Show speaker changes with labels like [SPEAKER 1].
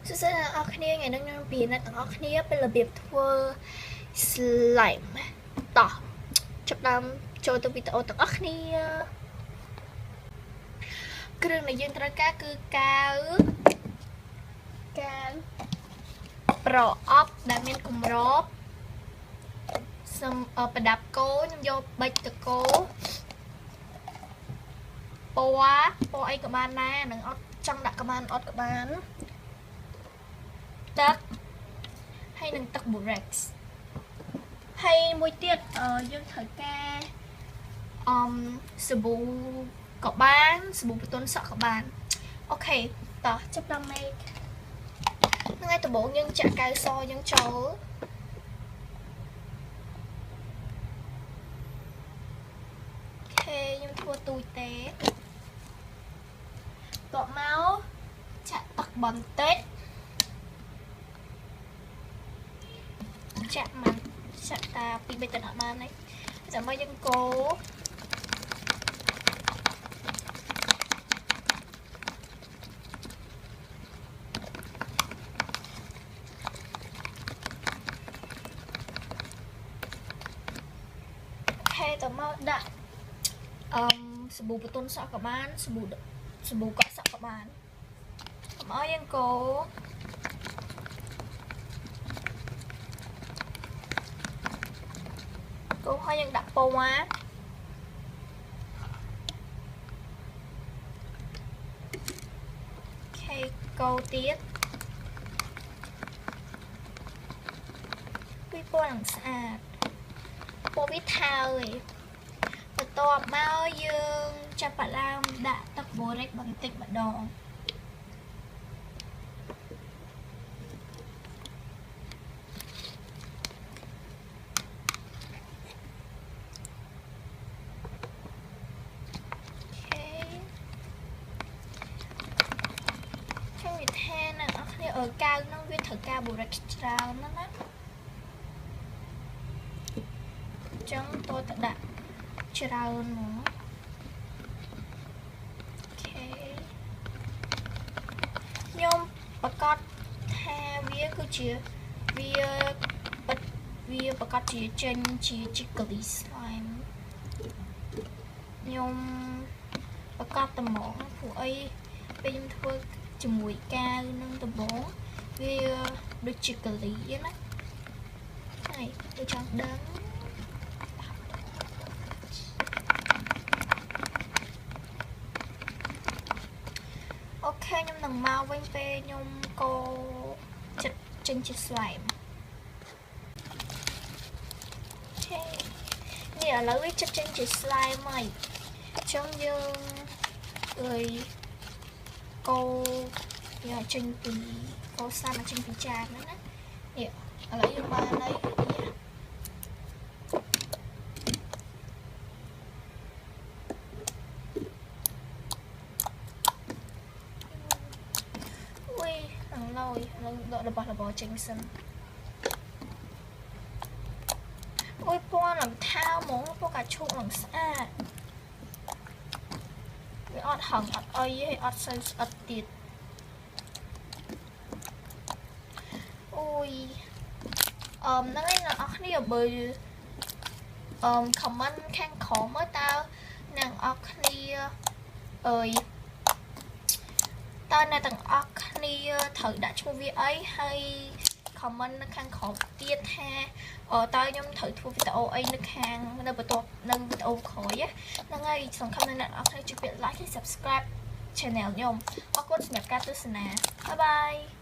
[SPEAKER 1] សួស្តីអ្នកនរគ្នាថ្ងៃនេះខ្ញុំពីអ្នកទាំងអស់គ្នាពីរបៀបធ្វើ slime តោះចាប់ដើមចូលទៅវីដេអូទាំងអស់គ្នាគ្រឿងដែលយើងត្រូវការគឺកាវប្រអប់ដែលមានគម្របសំប្រដាប់គោខ្ញុំយកប៊ិចតកោពណ៌អីក៏បានដែរនឹងអត់ចង់ដាក់ក៏បានអត់ក៏បានទឹកហើយនឹងទឹក borax ហើយមួយទៀតយើងត្រូវការសាប៊ូក៏បានសាប៊ូបន្ទន់សក់ក៏បានអូខេតោះចាប់ដល់ make ថ្ងៃដំបូងយើងចាក់កៅសយើងចូលអូខេខ្ញុំធ្វើទូចទេតបមកចាក់ទឹកបន្តិចចាក់មកចាក់តាពី3ទៅ10បានហើយចាំមកយើងកូរអូខេតមកដាក់សាប៊ូបន្ទន់សក់ក៏បានសាប៊ូកក់សក់ក៏បានមកយើងកូរហើយយើងដាក់ពណ៌អូខេកូរទៀតពីពណ៌នឹងស្អាតពណ៌វាថើយបន្ទាប់មកយើងចាប់ផ្ដើមដាក់ទឹក borax បន្តិចម្ដងកាវនោះវាត្រូវការ borax ច្រើនណាស់ណាអញ្ចឹងតើតដាក់ច្រើនមកអូខេខ្ញុំប្រកាសថាវាគឺជាវាប្រកាសជាចេញជា jiggly slime ខ្ញុំប្រកាសតែហ្មងព្រោះអីពេលខ្ញុំធ្វើជាមួយកាវនឹងដំបងវាដូចជាកលីណាហើយtôiចង់ដឹងអូខេខ្ញុំនឹងមកវិញពេលខ្ញុំកូរចិត្តចេញជា slime អូខេនេះឥឡូវវាចិត្តចេញជា slime ហើយអញ្ចឹងយើងអើយកូរវាចេញពីកូរសាមចេញពីចានហ្នឹងណានេះឥឡូវយើងបានហើយអូយឡើងឡយឡើងដករបស់ចេញសិនអូយពណ៌ឡើងថៅហ្មងពណ៌កាឈូកឡើងស្អាតវាអត់ហឹងអត់អីទេអត់សូវស្អិតទៀតអូយហ្នឹងឯងអ្នកនរគ្នាបើcomment ខាងក្រោមមើលតើអ្នកនរគ្នាអើយតើអ្នកទាំងអស់គ្នាត្រូវដាក់ឈ្មោះវាអីហើយ comment នៅខាងក្រោមទៀតថាតើខ្ញុំត្រូវធ្វើវីដេអូអីនៅខាងនៅបន្ទាប់នៅវីដេអូក្រោយហ្នឹងហើយសង្ឃឹមថាអ្នកនរគ្នាជួយ like និង subscribe channel ខ្ញុំអរគុណសម្រាប់ការទស្សនាបាយបាយ